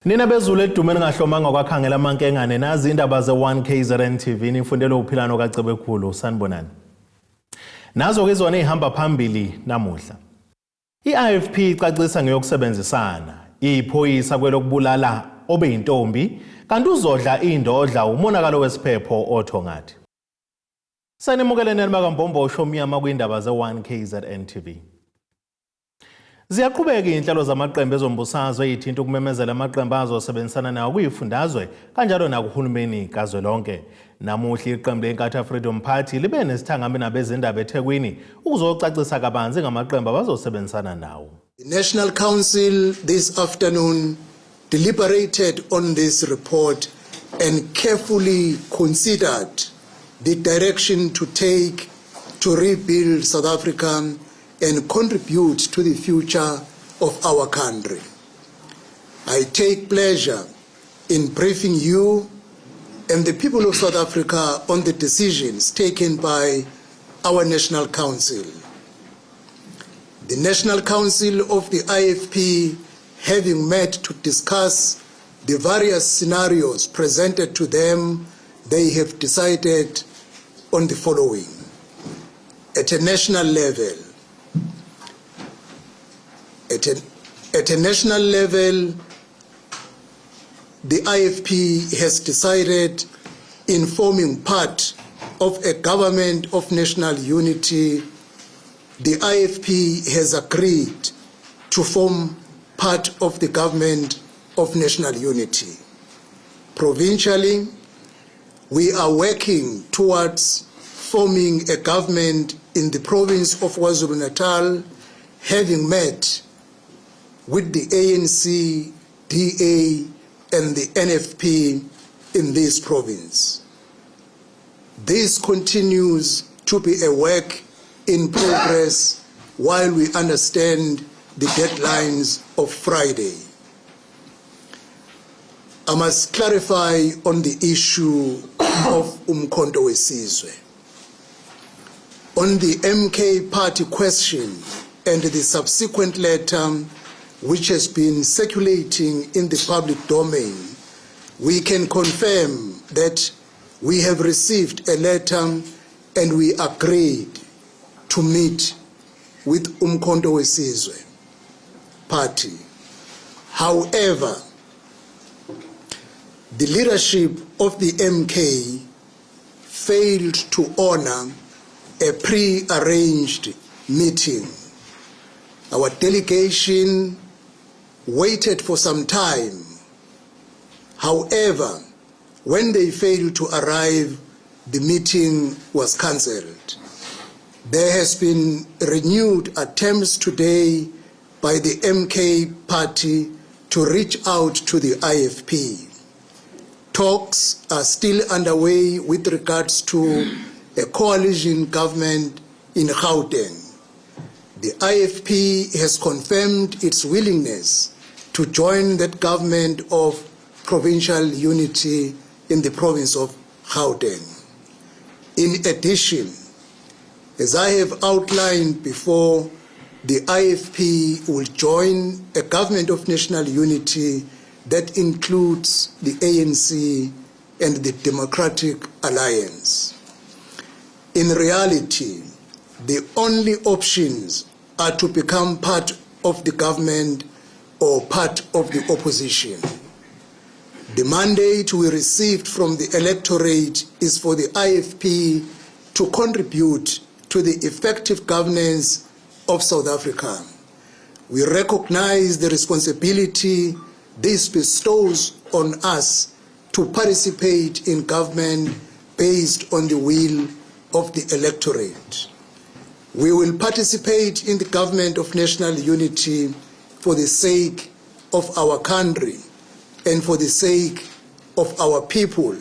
Nina bezulu edumeni ngahlomanga kwakhangela amankengane nazi indaba ze1KZN TV nifundela ukuphila nokaCebekhulu sanibonani. Nazo ke izona ehamba phambili namuhla. IIFP icacisa ngeyokusebenzisana iphoyisa kwelokubulala obeyintombi kanti uzodla indodla umonakalo wesiphepho othongathi. Sanimukele nani bakambombosho umnyama kwindaba ze1KZN TV. Ziyaqhubeka inhlelo zamaqembu ezombusazwe ezithinta ukumemezela amaqembu azosebenzisana nawo kuyifundazwe kanjalo nakuhulumeni kazwelonke. Namuhla iqembu leNkatha Freedom Party libe nesithangambi nabezindaba eThekwini ukuzocacisa kabanzi ngamaqembu abazosebenzisana nawo. The National Council this afternoon deliberated on this report and carefully considered the direction to take to rebuild South Africa and contribute to the future of our country. I take pleasure in briefing you and the people of South Africa on the decisions taken by our National Council. The National Council of the IFP, having met to discuss the various scenarios presented to them, they have decided on the following. At a national level, At a national level, the IFP has decided in forming part of a government of national unity. The IFP has agreed to form part of the government of national unity. Provincially, we are working towards forming a government in the province of KwaZulu-Natal, having met with the ANC, DA, and the NFP in this province. This continues to be a work in progress while we understand the deadlines of Friday. I must clarify on the issue of Umkhonto weSizwe. On the MK party question and the subsequent letter which has been circulating in the public domain, we can confirm that we have received a letter and we agreed to meet with Umkhonto weSizwe party. However, the leadership of the MK failed to honor a pre-arranged meeting. Our delegation waited for some time. However, when they failed to arrive, the meeting was cancelled. There has been renewed attempts today by the MK party to reach out to the IFP. Talks are still underway with regards to a coalition government in Gauteng. The IFP has confirmed its willingness to join that government of provincial unity in the province of Gauteng. In addition, as I have outlined before, the IFP will join a government of national unity that includes the ANC and the Democratic Alliance. In reality, the only options are to become part of the government or part of the opposition. The mandate we received from the electorate is for the IFP to contribute to the effective governance of South Africa. We recognize the responsibility this bestows on us to participate in government based on the will of the electorate. We will participate in the government of national unity for the sake of our country and for the sake of our people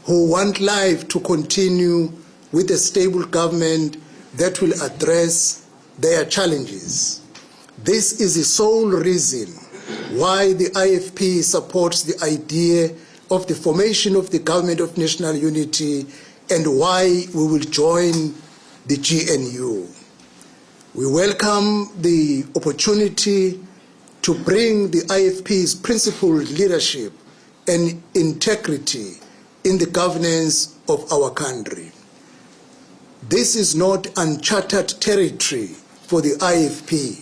who want life to continue with a stable government that will address their challenges. This is the sole reason why the IFP supports the idea of the formation of the government of national unity and why we will join the GNU. We welcome the opportunity to bring the IFP's principled leadership and integrity in the governance of our country. This is not uncharted territory for the IFP.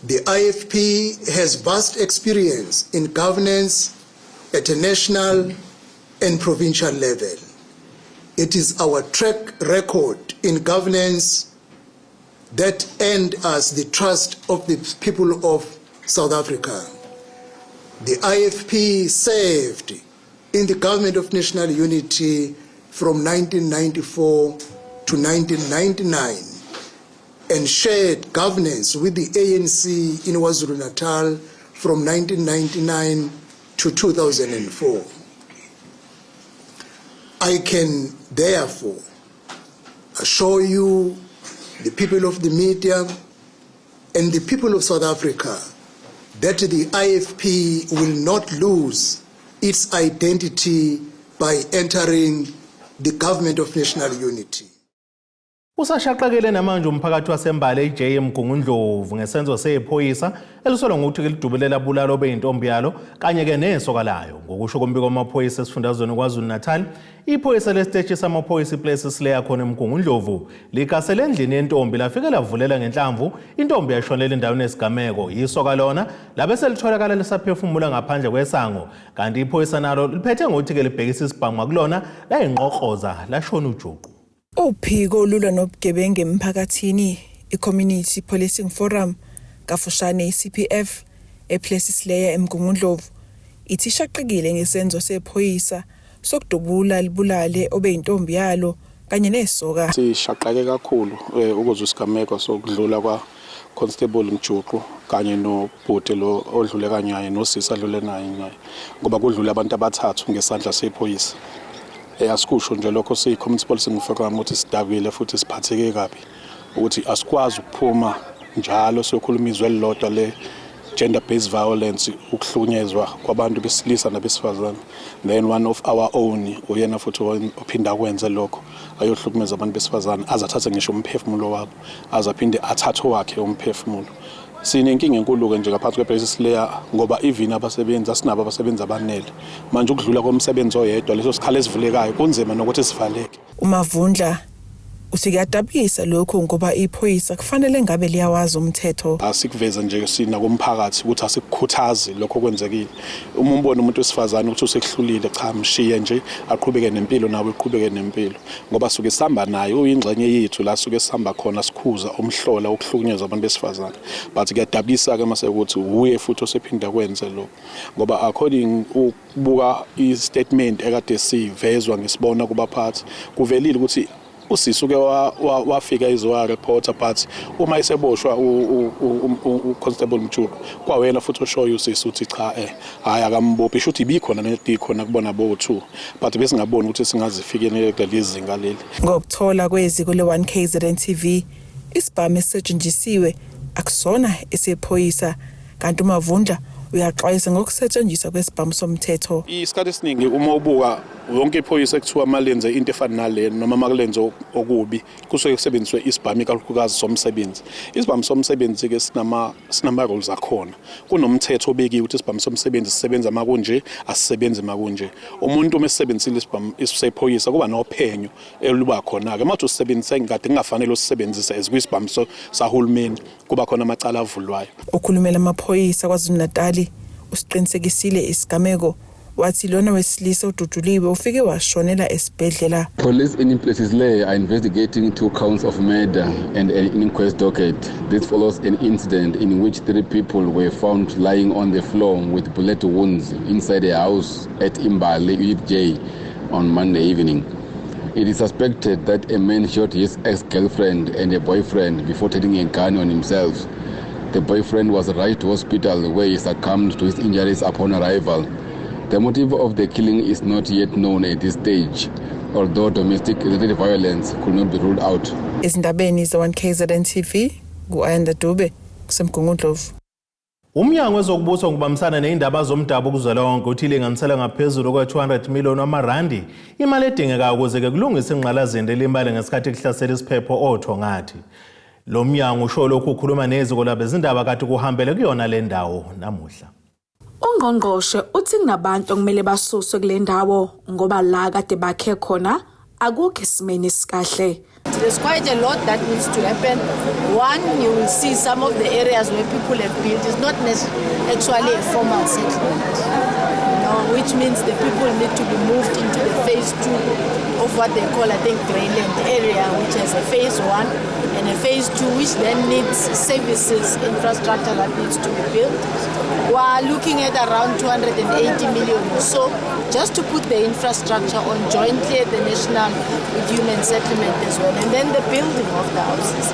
The IFP has vast experience in governance at a national and provincial level. It is our track record in governance that earned us the trust of the people of South Africa. The IFP served in the Government of National Unity from 1994 to 1999 and shared governance with the ANC in KwaZulu-Natal from 1999 to 2004. I can therefore assure you, the people of the media and the people of South Africa, that the IFP will not lose its identity by entering the Government of National Unity. Usashaqekele namanje umphakathi wasembali eJ Mgungundlovu ngesenzo sephoyisa elisolwa ngokuthi lidubelela bulalo beyintombi yalo kanye ke nesoka layo. Ngokusho kombiko wamaphoyisa esifundazweni KwaZulu-Natal, iphoyisa lesiteshi samaphoyisa iPlaces Slayer khona eMgungundlovu likasele endlini yentombi lafike lavulela ngenhlamvu intombi yashonela endaweni yesigameko isoka lona labe selitholakala lisaphefumula ngaphandle kwesango, kanti iphoyisa nalo liphethe ngokuthi ke libhekisa isibhamu kulona la ingqoqoza lashona ujuqu. Uphiko olulwa nobugebengu emphakathini i-Community Policing Forum kafushane i-CPF ePlaces Slayer eMgungundlovu ithi ishaqekile ngesenzo sephoyisa sokudubula libulale obeyintombi yalo kanye nesoka. Sishaqeke kakhulu ukuzwa isigameko sokudlula kwa Constable Mjuqu kanye nobhuti lo odlule kanyaye nosisi adlule naye ngoba kudlula abantu abathathu ngesandla sephoyisa. Asikusho nje lokho siyi-Community Policing Forum ukuthi sidabile futhi siphatheke kabi ukuthi asikwazi ukuphuma njalo sokhuluma izwe elilodwa le gender based violence, ukuhlukunyezwa kwabantu besilisa nabesifazane. Then one of our own uyena futhi ophinda kwenze lokho ayohlukumeza abantu besifazane azathathe ngisho umphefumulo wabo azaphinde athathe wakhe umphefumulo. Sinenkinga enkulu nje ngaphansi kwePlaces Slayer ngoba even abasebenzi asinabo abasebenzi abanele. Manje ukudlula komsebenzi oyedwa leso sikhala esivulekayo kunzima nokuthi sivaleke. uMavundla usikadabisa lokho ngoba iphoyisa kufanele ngabe liyawazi umthetho. Asikuveza nje sina komphakathi ukuthi asikukhuthazi lokho kwenzekile. Uma umbona umuntu wesifazane ukuthi usekuhlulile cha mshiye nje aqhubeke nempilo nawe uqhubeke nempilo ngoba suke sihamba naye uyingxenye yethu la suke sihamba khona sikhuza umhlola ukuhlukunyezwa abantu besifazane. But kuyadabisa ke mase ukuthi uye futhi osephinda kwenze lokho ngoba according ukubuka i-statement ekade sivezwa ngisibona kubaphathi kuvelile ukuthi usisi uke wafika izowa reporter but uma iseboshwa uConstable Mjuqu kwawena futhi oshoyo usisi uthi cha hayi akambophi shuthi ibikhona nedikhona kubona bo2 but besingaboni ukuthi singazifikelele kuleli zinga leli. Ngokuthola kweziko le1KZN TV isibhamu esisetshenzisiwe akusona esephoyisa kanti uMavundla uyaxwayisa ngokusetshenziswa kwesibhamu somthetho. Isikhathi esiningi uma ubuka yonke iphoyisa ekuthiwa malenze into efana nale noma makulenze okubi kusuke kusebenziswe isibhamu ikakhulukazi somsebenzi. Isibhamu somsebenzi ke sinama rules akhona. Kunomthetho obekiwe ukuthi isibhamu somsebenzi sisebenza makunje asisebenzi makunje. Umuntu uma esebenzisile isibhamu sephoyisa kuba nophenyo eluba khona ke manje usebenzise ngade kungafanele usebenzise ezikwisibhamu sahulumeni kuba khona amacala avulwayo. Ukhulumela amaphoyisa KwaZulu-Natal usiqinisekisile isigameko wathi lona wesilisa ududuliwe ufike washonela esibhedlela. Police in Places Slayer are investigating 2 counts of murder and an inquest docket. This follows an incident in which 3 people were found lying on the floor with bullet wounds inside a house at Imbali with J on Monday evening. It is suspected that a man shot his ex-girlfriend and a boyfriend before turning a gun on himself. The boyfriend was rushed to hospital where he succumbed to his injuries upon arrival. The motive of the killing is not yet known at this stage, although domestic-related violence could not be ruled out. Izindabeni za1KZN TV, Ayanda Dube, kuseMgungundlovu. Umnyango wezokubuswa ngubambisana neindaba zomdabu kuzwelonke uthi ilinganisela ngaphezulu kwe200 million wamarandi imali edingekayo ukuze ke kulungise ingqalazinde lemali ngesikhathi kuhlasela isiphepho otho ngathi. Lo mnyango usho lokhu ukhuluma neziko labezindaba kade kuhambele kuyona le ndawo namuhla. Ungqongqoshe uthi kunabantu okumele basuswe kule ndawo ngoba la kade bakhe khona akukho isimeni sikahle. There's quite a lot that needs to happen. One, you will see some of the areas where people have built is not actually a formal settlement, which means the people need to be moved into the phase 2 of what they call, I think, Greyland area, which has a phase 1 and a phase 2, which then needs services, infrastructure that needs to be built. We are looking at around 280 million or so just to put the infrastructure on jointly at the National Human Settlement as well, and then the building of the houses.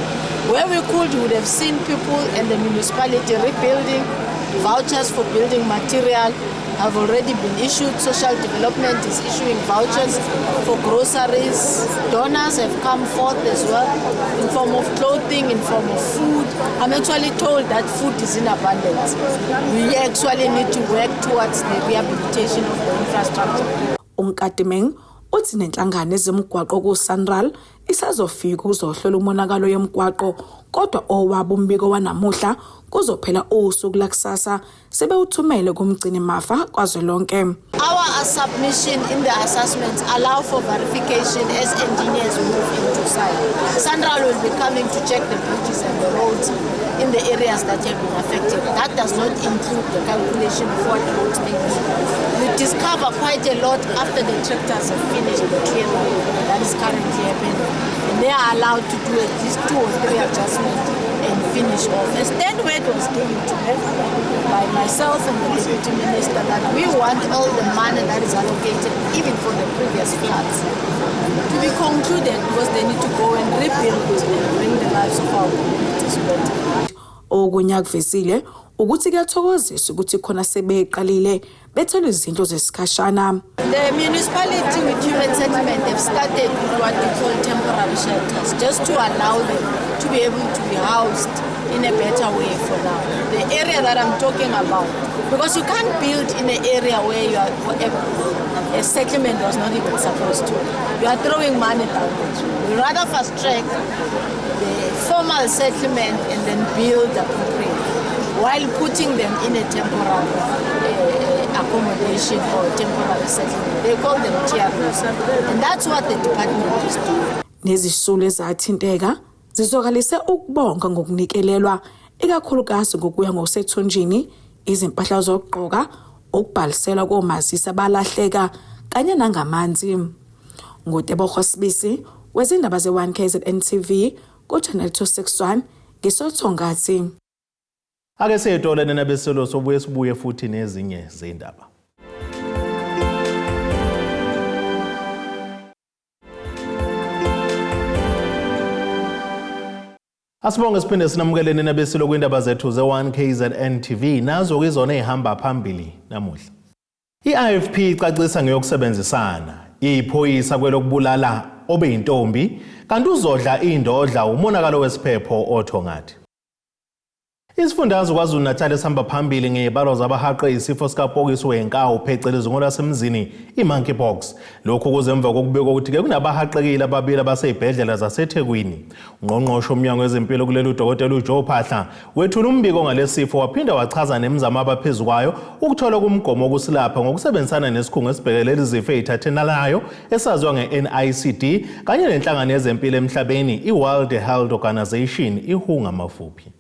Where we could, we would have seen people and the municipality rebuilding, vouchers for building material have already been issued. Social Development is issuing vouchers for groceries. Donors have come forth as well in form of clothing, in form of food. I'm actually told that food is in abundance. We actually need to work towards the rehabilitation of the infrastructure. Umkatimeng uthi nenhlangano ezemigwaqo ku-Sanral isazofika ukuzohlola umonakalo yemigwaqo kodwa owabo umbiko wanamuhla kuzophela usuku lakusasa sebewuthumele kumgcini mafa kwazwelonke. Our submission in the assessments allow for verification as engineers move into site. Sanral will be coming to check the bridges and the roads in the areas that have been affected. That does not include the calculation of what the roads may be. We discover quite a lot after the tractors have finished the clearing that is currently happening. And they are allowed to do at least 2 or 3 adjustments and finish off. A stand word was given to them by myself and the Deputy Minister that we want all the money that is allocated, even for the previous floods, to be concluded because they need to go and rebuild and bring the lives of our communities better. Okunye kuvezile ukuthi kuyathokozisa ukuthi khona sebeqalile bethola izinto zesikhashana. The municipality with human settlement have started with what we call temporary shelters, just to allow them to be able to be housed in a better way for now. The area that I'm talking about, because you can't build in an area where you are, a settlement was not even supposed to. You are throwing money down the drain. We rather fast track the formal settlement and then build appropriately, while putting them in a temporary accommodation or temporary settlement. They call them TRUs, and that's what the department is doing. Nezisulu ezathinteka zizokalise ukubonga ngokunikelelwa ikakhulukazi ngokuya ngosethunjini izimpahla zokugqoka ukubhaliselwa komazisi abalahleka kanye nangamanzi. Ngotebo Khosibisi wezindaba ze1KZN TV kuChannel 261 ngisothongathi. Ake siyetolene nabeselo sobuye sibuye futhi nezinye zindaba. Asibonge siphinde sinamukelene nabeselo kwindaba zethu ze1KZN TV nazo kwizona ezihamba phambili namuhla. I-IFP icacisa ngeyokusebenzisana iphoyisa kwelokubulala obeyintombi kanti uzodla indodla umonakalo wesiphepho othongathi. Isifundazwe KwaZulu-Natal esihamba phambili ngezibalo zabahaqe isifo sikapokiso wenkawu phecelezi ngolasemzini i-monkeypox. Lokhu kuzemva kokubikwa ukuthi ke kunabahaqekile ababili abasezibhedlela zaseThekwini. Ungqongqoshe umnyango wezempilo kuleli udokotela uJoe Phaahla wethula umbiko ngalesifo waphinda wachaza nemizamo abaphezukwayo ukuthola kumgomo wokusilapha ngokusebenzisana nesikhungo esibhekelela izifo ezithathelanayo esaziwa nge-NICD kanye nenhlangano yezempilo emhlabeni i-World Health Organization WHO ngamafuphi.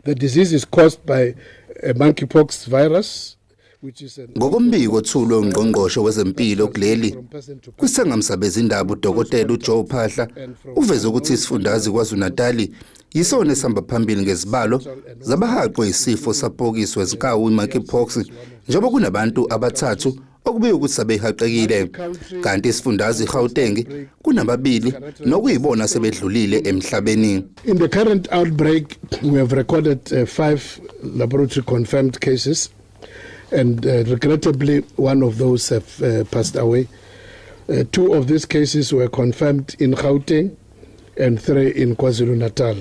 The disease is caused by a monkeypox virus, which is ngokombiko thulo ungqongqoshe wezempilo kuleli kwisengamsabeza indaba udokotela uJoe Phaahla uveze ukuthi isifundazwe KwaZulu-Natal yisona esihamba phambili ngezibalo zabahaqwe isifo sapokiso wenkawu i-monkeypox njengoba kunabantu abathathu okubika ukuthi sabehaqekile kanti isifundazwe iGauteng kunababili nokuyibona sebedlulile emhlabeni. In the current outbreak we have recorded 5 laboratory confirmed cases and regrettably one of those have passed away. 2 of these cases were confirmed in Gauteng and 3 in KwaZulu-Natal.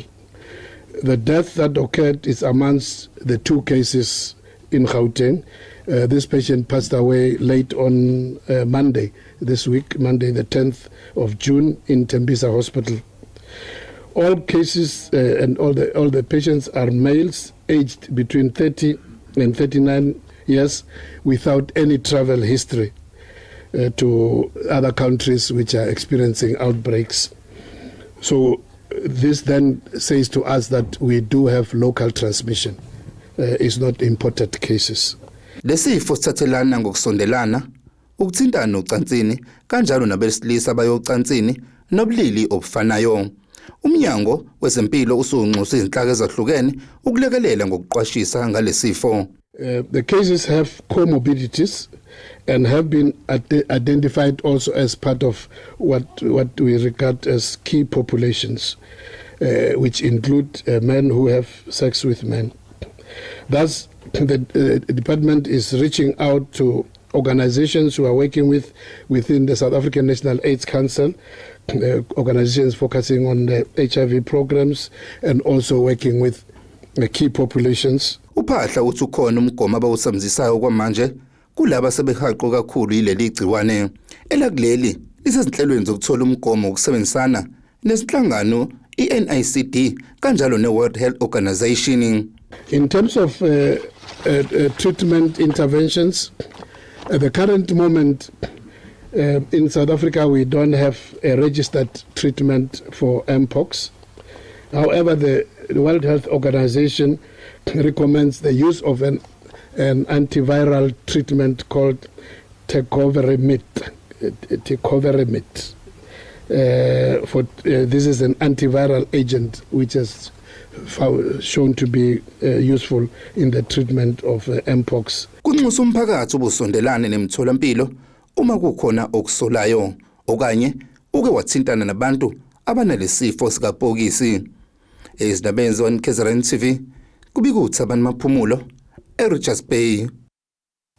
The death that occurred is amongst the 2 cases in Gauteng. This patient passed away late on Monday this week, Monday the 10th of June in Tembisa Hospital. All cases and all the patients are males aged between 30 and 39 years without any travel history to other countries which are experiencing outbreaks. So this then says to us that we do have local transmission. It's not imported cases. Lesifo sithathelana ngokusondelana, ukuthintana nocansini, kanjalo nabesilisa bayocansini nobulili obufanayo. Umnyango wezempilo usunxusa izinhlaka ezahlukene ukulekelela ngokuqwashisa ngalesifo. The cases have comorbidities and have been identified also as part of what we regard as key populations, which include men who have sex with men. Thus, the department is reaching out to organizations who are working within the South African National AIDS Council, organizations focusing on the HIV programs and also working with key populations. Uphahla uthi ukhona umgomo abawusamzisayo kwamanje kulabo sebehaqo kakhulu yileli gciwane. Elakuleli lisezinhlelweni zokuthola umgomo ukusebenzisana nesinhlangano iNICD kanjalo neWorld Health Organization. In terms of treatment interventions, at the current moment in South Africa we don't have a registered treatment for Mpox. However, the World Health Organization recommends the use of an antiviral treatment called tecovirimet. This is an antiviral agent which is shown to be useful in the treatment of Mpox. Kunxusa umphakathi ubusondelane nemitholampilo uma kukhona okusolayo okanye uke wathintana nabantu abanalesifo sikapokisi. Ezindabeni zoNKZN TV kubikuthi abantu maphumulo eRichards Bay.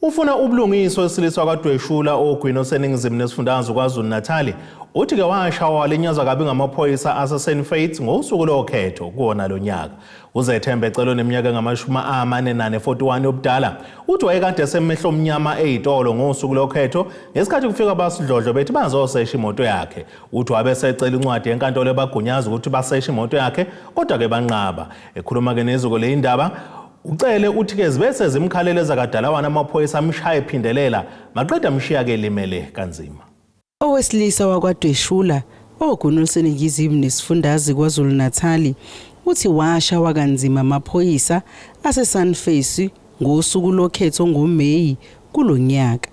Ufuna ubulungiswa wesilisa kwaDweshula ogwini oseningizimu nesifundazwe KwaZulu-Natal uthi ke washawa walinyazwa kabi ngamaphoyisa aseSt Faiths ngosuku lokhetho kuwona lo nyaka. Uzethembe ecelo neminyaka engama-44 yobudala uthi wayekade esemehlo omnyama eyitolo ngosuku lokhetho ngesikhathi kufika abasidlodlo bethi bazosesha imoto yakhe. Uthi wabesecela incwadi enkantolo ebagunyaza ukuthi baseshe imoto yakhe kodwa ke banqaba. Ekhuluma ke nezuko le indaba ucele uthi ke zibese zimkhaleleza kadalawana amaphoyisa amshaya ephindelela maqeda amshiya ke limele kanzima. Owesilisa wakwaDweshula ogwini oluseningizimu nesifundazwe KwaZulu-Natal uthi washawa kanzima amaphoyisa aseSt Faiths ngosuku lokhetho ngoMeyi kulonyaka.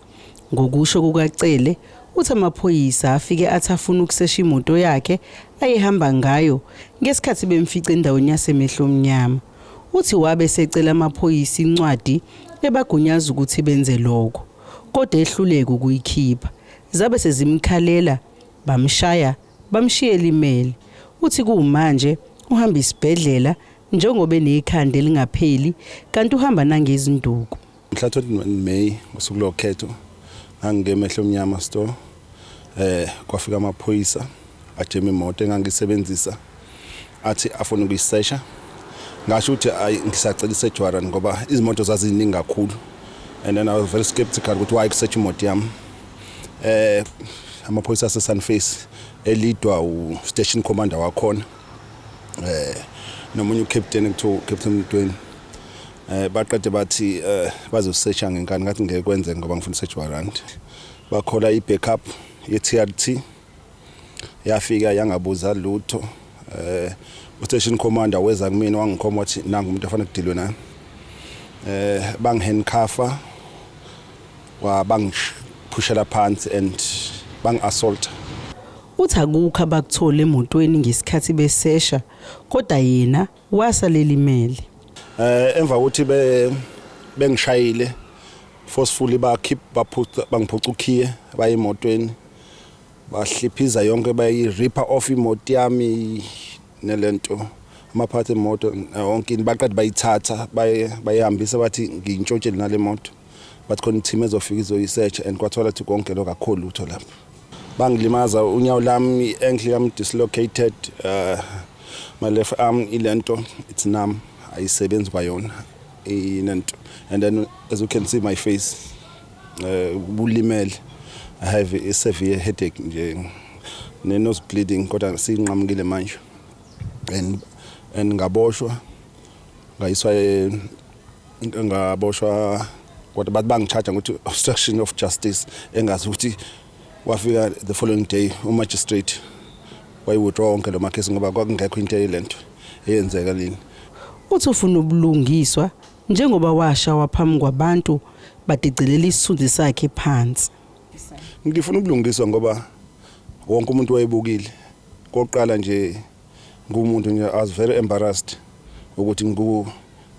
Ngokusho kukacele uthi amaphoyisa afike athafuna ukusesha imoto yakhe ayehamba ngayo ngesikhathi bemfica endaweni yasemehlo omnyama. Uthi wabe secela amaphoyisa incwadi ebagunyaza ukuthi benze lokho kodwa ehluleke ukuyikhipha. Zabe sezimkhalela bamshaya bamshiya limele. Uthi kumanje uhamba isibhedlela njengoba enekhanda elingapheli kanti uhamba nangezinduku. Mhla 21 May ngosuku lokhetho ngangemehlo omnyama store kwafika amaphoyisa ajema imoto engangisebenzisa athi afuna ukuyisesha. Ngasho ukuthi ngisacela isejwarani ngoba izimoto zaziningi kakhulu and then I was very skeptical ukuthi why kusearch imoto yami. Amaphoyisa aseSt Faiths elidwa u-station commander wakhona nomunye ucaptain ekuthiwa Captain Mtweni baqede bathi bazosearcha ngenkani ngathi ngeke kwenze ngoba ngifuna search warrant. Bakhola i-backup ye-TRT yafika yangabuza lutho. U-station commander weza kumina wangikhoma wathi nanga umuntu afana kudilwe naye. Bangihandcuffa wabangiphushela phansi and bang-assault. Uthi akukho abakuthola emotweni ngesikhathi besesha kodwa yena wasalela imali. Emva ukuthi bengishayile forcefully bangiphuca ukhiye bayimotweni bahliphiza yonke bayi-ripper off imoto yami nelento amaphathi emoto wonke baqede bayithatha bayihambisa bathi ngintshotshele nale moto bathi khona i-team ezofika izoyisearch and kwathola ukuthi konke lokho kakhulu utho lapho. Bangilimaza unyawo lami i-ankle yami dislocated, my left arm ilento it's numb ayisebenzi kwayona inento, and then as you can see my face bulimele. I have a severe headache nje ne nose bleeding kodwa sinqamukile manje. emgwaqeni and ngaboshwa kodwa bathi bangicharge ukuthi obstruction of justice engazi ukuthi wafika the following day magistrate wayiwithdraw wonke lo makhesi ngoba kwakungekho into elento eyenzeka lini. Uthi ufuna ubulungiswa njengoba washa waphambi kwabantu badicelela isithunzi sakhe phansi. Ngifuna ubulungiswa ngoba wonke umuntu wayebukile. Koqala nje ngumuntu nje I was very embarrassed ukuthi ngu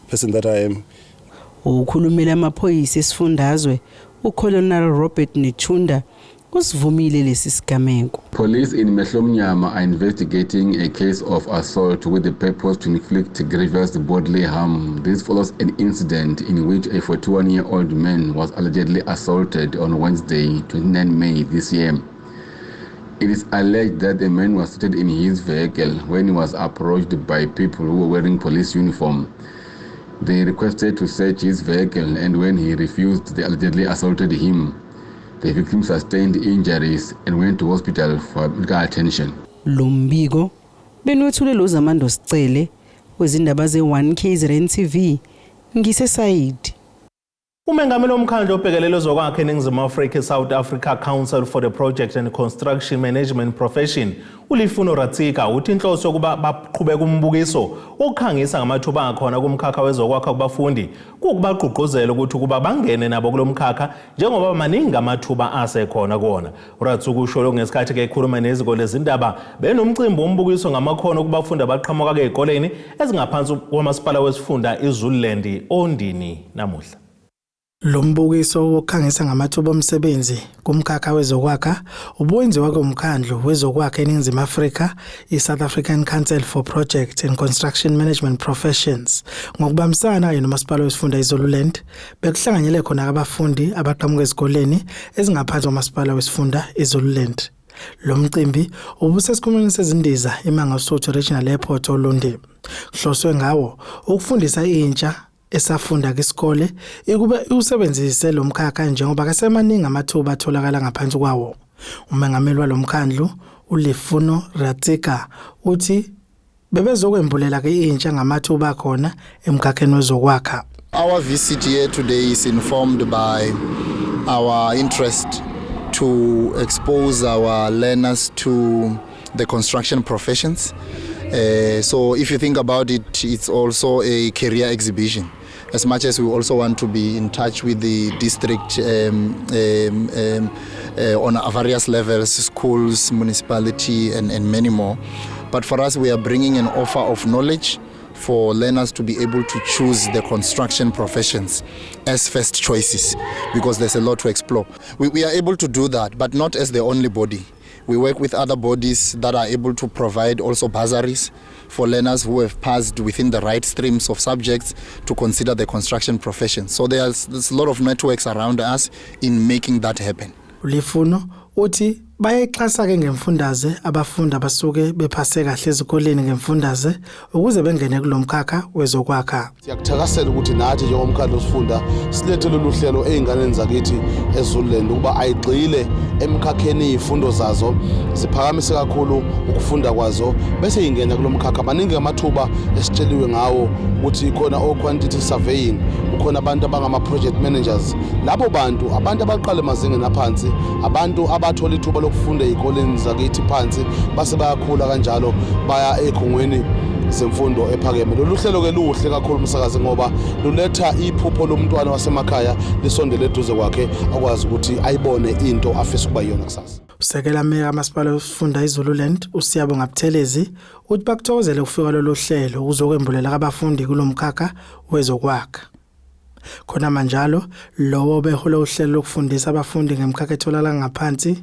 person that I am. Ukhulumela amaphoyisa esifundazwe uColonel Robert Nichunda usivumile lesi sigameko. Police in Mehlomnyama are investigating a case of assault with the purpose to inflict grievous bodily harm. This follows an incident in which a 41-year-old man was allegedly assaulted on Wednesday, 29 May this year. It is alleged that the man was seated in his vehicle when he was approached by people who were wearing police uniform. They requested to search his vehicle, and when he refused, they allegedly assaulted him. The victim sustained injuries and went to hospital for medical attention. Lombiko benwethule lo Zamando Sicele wezindaba ze1KZN TV ngisesayidi. Umengameli womkhandlu obhekelele zokwakhe eNingizimu Afrika South Africa Council for the Project and Construction Management Profession uLifuno Ratsika uthi inhloso yokuba baqhubeka umbukiso wokukhangisa ngamathuba akhona kumkhakha wezokwakha kubafundi ukubagqugquzela ukuthi kuba bangene nabo kulomkhakha njengoba maningi amathuba asekhona kuona. Ratsika usho lo ngesikhathi ke ekhuluma neziko lezindaba benomcimbi wombukiso ngamakhono kubafundi abaqhamuka ezikoleni ezingaphansi kwamasipala wesifunda iZululand Ondini namuhla. Lo mbukiso wokukhangisa ngamathuba omsebenzi kumkhakha wezokwakha ubuwenziwa komkhandlu wezokwakha eNingizimu Afrika iSouth African Council for Project and Construction Management Professions ngokubambisana nomasipala wesifunda iZululand bekuhlanganyele khona abafundi abaqhamuka ezikoleni ezingaphansi kwamasipala wesifunda iZululand. Lo mcimbi ubusesikhumulweni sezindiza eMangosuthu Regional Airport eLondi. Kuhloswe ngawo ukufundisa intsha esafunda kwisikole ikube usebenzise lo mkhakha njengoba kasemaningi amathuba atholakala ngaphansi kwawo. Umengameli walomkhandlu uLifuno Ratsika uthi bebezokwembulela ke intsha ngamathuba akhona emkhakheni wezokwakha. Our visit here today is informed by our interest to expose our learners to the construction professions. So if you think about it, it's also a career exhibition. As much as we also want to be in touch with the district on various levels, schools, municipality, and many more. But for us, we are bringing an offer of knowledge for learners to be able to choose the construction professions as first choices, because there's a lot to explore. We are able to do that, but not as the only body. We work with other bodies that are able to provide also bursaries for learners who have passed within the right streams of subjects to consider the construction profession. So there's a lot of networks around us in making that happen. Ulifuno uthi bayexhasa ke ngemfundaze abafundi abasuke bephase kahle ezikoleni ngemfundaze ukuze bengene kulomkhakha wezokwakha. Siyakuthakasela ukuthi nathi njengomkhandlu osifunda silethe lolu hlelo einganeni zakithi eZululand ukuba ayigxile emkhakheni izifundo zazo ziphakamise kakhulu ukufunda kwazo bese ingena kulomkhakha. Maningi amathuba esitsheliwe ngawo ukuthi khona quantity surveying, ukhona abantu abangama project managers. Labo bantu abantu abaqala emazingeni aphansi, abantu abathola ithuba lokufunda ezikoleni zakithi phansi base bayakhula kanjalo baya ekhungweni zemfundo ephakeme. Lolu hlelo ke luhle kakhulu umsakazi ngoba luletha iphupho lomntwana wasemakhaya lisondele eduze kwakhe akwazi ukuthi ayibone into afisa ukuba yona kusasa. Usekela meya kamasipala wesifunda iZululand uSiyabonga Buthelezi uthi bakuthokozele ukufika lolu hlelo ukuzokwembulela abafundi kulomkhakha wezokwakha. Khona manjalo lowo behola uhlelo lokufundisa abafundi ngemkhakha etholakala ngaphansi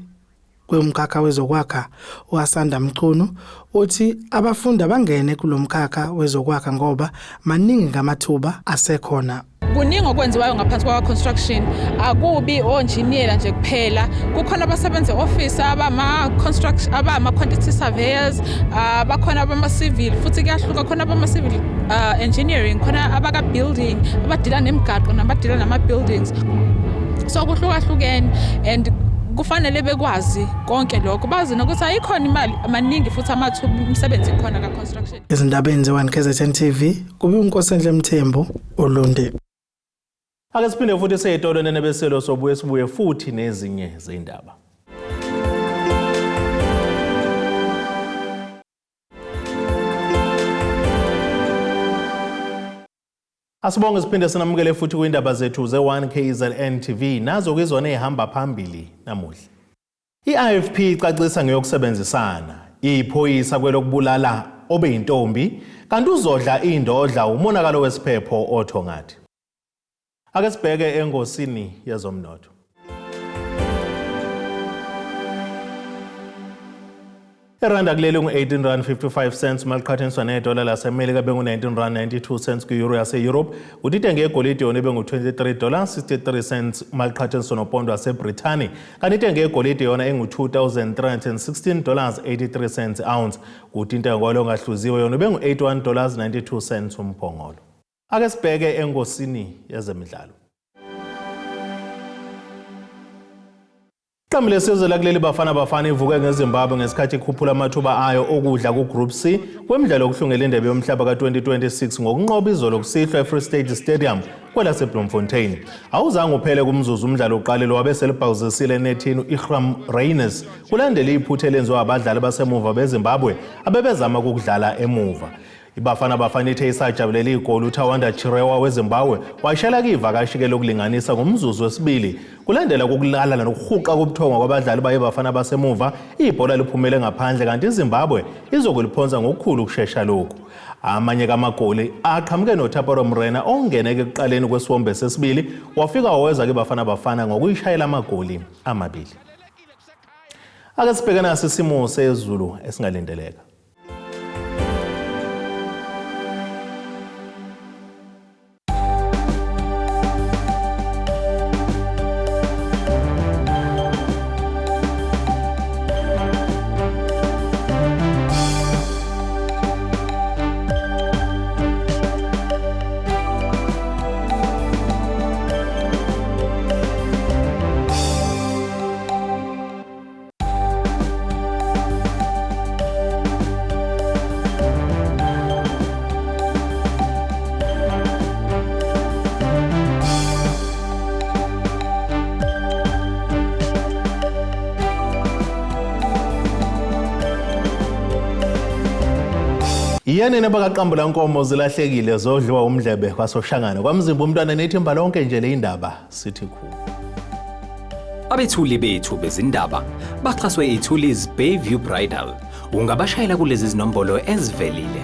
kwemkhakha wezokwakha uAsanda Mchunu uthi abafundi abangene kulomkhakha wezokwakha ngoba maningi ngamathuba asekhona. Kuningi okwenziwayo ngaphansi kwa construction, akubi o-engineer nje kuphela, kukhona abasebenza e-office abama quantity surveyors, bakhona abama civil futhi kuyahluka, khona abama civil engineering, khona abaka building abadila nemigaqo nabadila nama buildings. So kuhlukahlukene and kufanele bekwazi konke lokho bazi nokuthi ayikhona imali amaningi futhi amathuba umsebenzi khona ka construction. Izindabeni ze 1KZN TV kube uNkosendle Mthembu uLunde. Ake siphinde futhi seyitolo nenebeselo sobuye sibuye futhi nezinye zeindaba. Asibonge siphinde sinamukele futhi kwindaba zethu ze1KZN TV nazo kwizona ehamba phambili namuhla. IIFP icacisa ngeyokusebenzisana iphoyisa kwelokubulala obeyintombi kanti uzodla indodla umonakalo wesiphepho othongathi. Ake sibheke engosini yezomnotho. Iranda kulele ngu-18.55 maliqhathaniswa nedola laseMelika bengu-19.92 ku-euro yase-Europe, kuthi itenge yegolide yona bengu-$23.63 maliqhathaniswa nopondo waseBrithani, kanti itenge yegolide yona engu-$2,316.83 ounce, kuthi intengo yalo ngahluziwe yona bengu-$81.92 umphongolo. Ake sibheke engosini yezemidlalo. Iqembu lesizwe lakuleli Bafana ivuke ngeZimbabwe ngesikhathi ikhuphula amathuba ayo okudla ku-Group C kwemidlalo yokuhlungela indebe yomhlaba ka-2026 ngokunqoba izolo kusihlwa eFree State Stadium kwelaseBloemfontein. Awuzange uphele kumzuzu umdlalo oqalile wabe selibhawuzisile enethini u-Ihram Reyners kulandela iphutha elenziwa abadlali basemuva beZimbabwe abebezama ukudlala emuva. iBafana ithe isajabulela igoli uThawanda Chirewa weZimbabwe washela kivakashi ke lokulinganisa ngomzuzu wesibili kulandela kokulala nokuhuqa kobuthongo kwabadlali bayeBafana basemuva. Ibhola liphumele ngaphandle kanti iZimbabwe izokuliphonza ngokukhulu ukusheshsha lokhu. Amanye kamagoli aqhamuke noThaparo Morena ongeneke ekuqaleni kwesiwombe sesibili wafika waweza keBafana ngokuyishayela amagoli amabili. Ake sibhekana nasisimo sezulu esingalindeleka. Iyanene bakaqambula inkomo zilahlekile zodliwa umdlebe kwasoshangana kwamzimba umntwana nethimba lonke nje le indaba sithi khulu. Abethuli bethu bezindaba baxhaswe iThulis Bayview Bridal. Ungabashayela kulezi zinombolo ezivelile.